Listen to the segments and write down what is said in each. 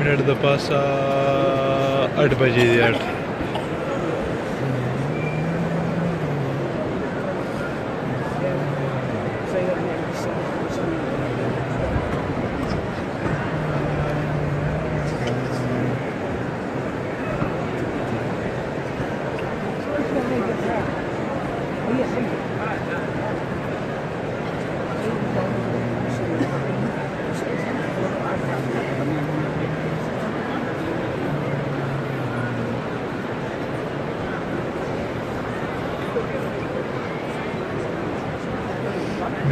منٹ د پاسه 8 بجې دي 8.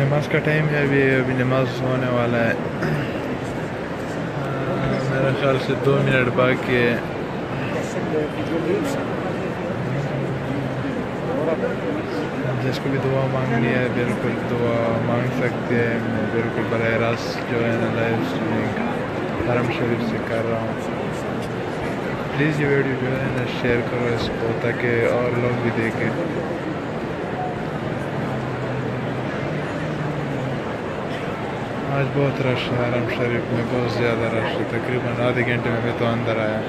नमाज का टाइम है. अभी नमाज होने वाला है. मेरे ख्याल से 2 मिनट बाकी है. जिसको भी दुआ मांगनी है बिल्कुल दुआ मांग सकते हैं. मैं बिल्कुल बराह रास्त जो है ना लाइव स्ट्रीमिंग हरम शरीफ से कर रहा हूँ. प्लीज़ ये वीडियो जो है ना शेयर करो इसको ताकि और लोग भी देखें. आज बहुत रश है हरम शरीफ में. बहुत ज़्यादा रश है. तकरीबन आधे घंटे में मैं तो अंदर आया.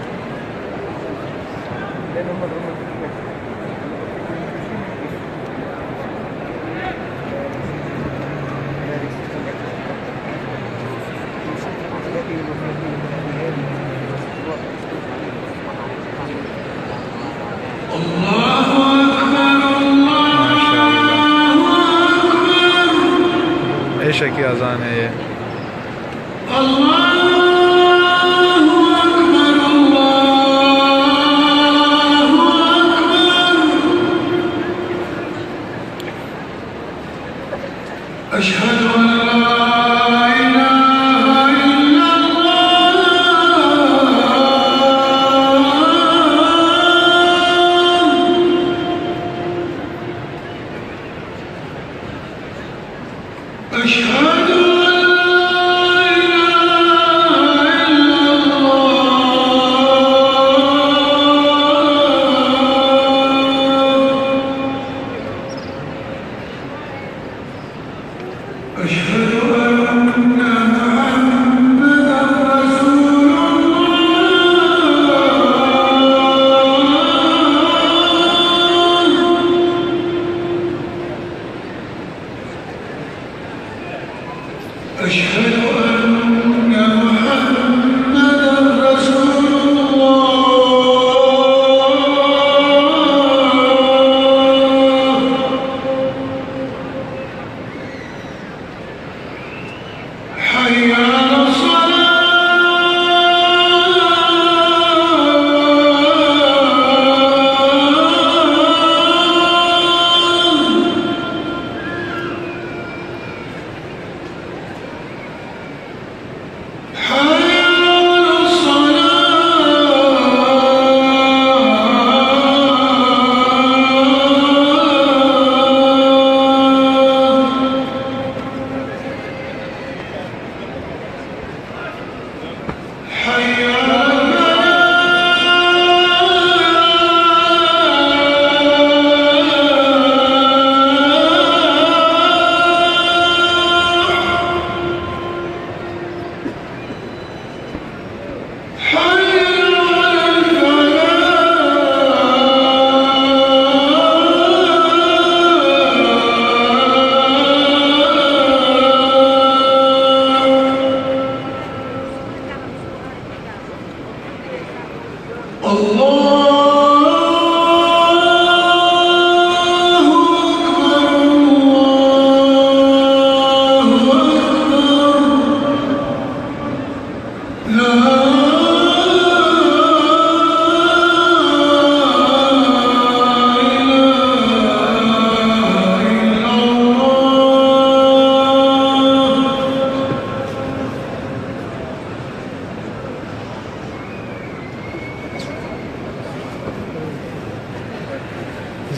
ऐशा की अजान है ये. अशहदु अल्ला इलाहा इल्लल्लाह अशहदु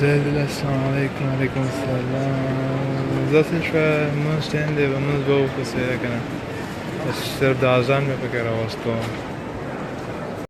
زايد الله السلام عليكم. وعليكم السلام. زاسي شوية منش عندي بمنش بوقف بس هيك أنا بس صرت عزان بفكر أوسطهم.